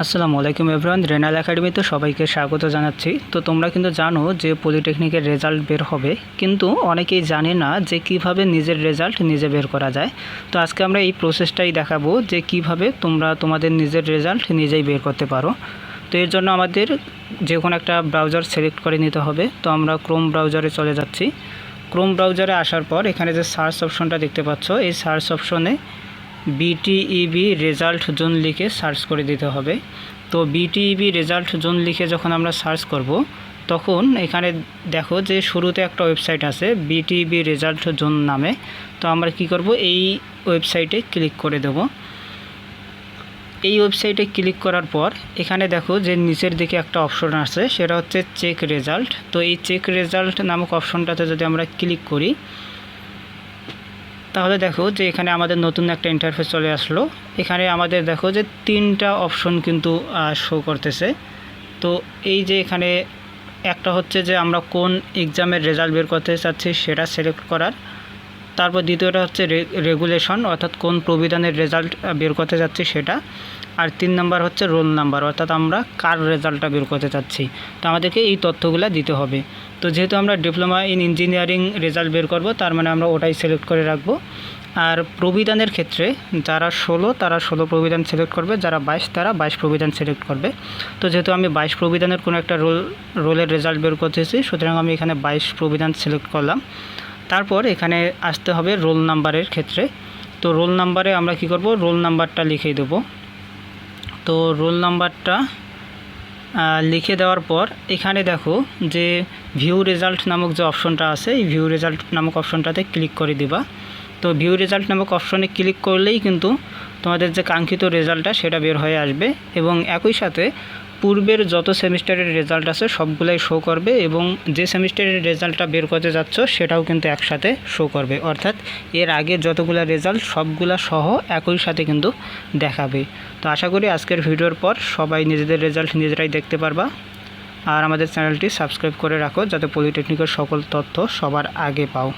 আসসালামু আলাইকুম everyone, renal একাডেমিতে সবাইকে স্বাগত জানাচ্ছি। তো তোমরা কিন্তু জানো যে পলিটেকনিকের রেজাল্ট বের হবে, কিন্তু অনেকেই জানে না যে কিভাবে নিজের রেজাল্ট নিজে বের করা যায়। তো আজকে আমরা এই প্রসেসটাই দেখাবো যে কিভাবে তোমরা তোমাদের নিজের রেজাল্ট নিজেই বের করতে পারো। তো এর জন্য আমাদের যে কোনো একটা ব্রাউজার সিলেক্ট করে নিতে হবে। তো আমরা ক্রোম ব্রাউজারে চলে যাচ্ছি। ক্রোম ব্রাউজারে আসার পর এখানে যে সার্চ অপশনটা দেখতে পাচ্ছ, এই সার্চ অপশনে বিটিইবি রেজাল্ট জোন লিখে সার্চ করে দিতে হবে। তো বিটিইবি রেজাল্ট জোন লিখে যখন আমরা সার্চ করব, তখন এখানে দেখো যে শুরুতে একটা ওয়েবসাইট আছে বিটিইবি রেজাল্ট জোন নামে। তো আমরা কি করব, এই ওয়েবসাইটে ক্লিক করে দেব। এই ওয়েবসাইটে ক্লিক করার পর এখানে দেখো যে নিচের দিকে একটা অপশন আছে, সেটা হচ্ছে চেক রেজাল্ট। তো এই চেক রেজাল্ট নামক অপশনটাতে যদি আমরা ক্লিক করি, তাহলে দেখো যে এখানে আমাদের নতুন একটা ইন্টারফেস চলে আসলো। এখানে আমাদের দেখো যে তিনটা অপশন কিন্তু শো করতেছে। তো এই যে এখানে একটা হচ্ছে যে আমরা কোন এক্সামের রেজাল্ট বের করতে চাচ্ছি সেটা সিলেক্ট করার। তারপর দ্বিতীয়টা হচ্ছে রেগুলেশন, অর্থাৎ কোন প্রবিধানের রেজাল্ট বের করতে চাচ্ছি সেটা। আর 3 নাম্বার হচ্ছে রোল নাম্বার, অর্থাৎ আমরা কার রেজাল্টটা বের করতে চাচ্ছি। তো আমাদেরকে এই তথ্যগুলো দিতে হবে। তো যেহেতু আমরা ডিপ্লোমা ইন ইঞ্জিনিয়ারিং রেজাল্ট বের করব, তার মানে আমরা ওটাই সিলেক্ট করে রাখবো। আর প্রবিধানের ক্ষেত্রে যারা 16 তারা 16 প্রবিধান সিলেক্ট করবে, যারা 22 তারা 22 প্রবিধান সিলেক্ট করবে। তো যেহেতু আমি 22 প্রবিধানের কোনো একটা রোলের রেজাল্ট বের করতেছি, সুতরাং আমি এখানে 22 প্রবিধান সিলেক্ট করলাম। তারপর এখানে আসতে হবে রোল নাম্বারের ক্ষেত্রে। তো রোল নাম্বারে আমরা কি করব, রোল নাম্বারটা লিখে দেব। তো রোল নাম্বারটা লিখে দেওয়ার পর এখানে দেখো যে ভিউ রেজাল্ট নামক যে অপশনটা আছে, এই ভিউ রেজাল্ট নামক অপশনটাতে ক্লিক করে দিবা। তো ভিউ রেজাল্ট নামক অপশনে ক্লিক করলেই কিন্তু তোমাদের যে কাঙ্ক্ষিত রেজাল্টটা সেটা বের হয়ে আসবে, এবং একই সাথে পূর্বের যত সেমিস্টারের রেজাল্ট আছে সবগুলাই শো করবে, এবং যে সেমিস্টারের রেজাল্টটা বের করতে যাচ্ছ সেটাও কিন্তু একসাথে শো করবে। অর্থাৎ এর আগের যতগুলো রেজাল্ট সবগুলা সহ একই সাথে কিন্তু দেখাবে। তো আশা করি আজকের ভিডিওর পর সবাই নিজেদের রেজাল্ট নিজেরাই দেখতে পারবা। আর আমাদের চ্যানেলটি সাবস্ক্রাইব করে রাখো, যাতে পলিটেকনিকের সকল তথ্য সবার আগে পাও।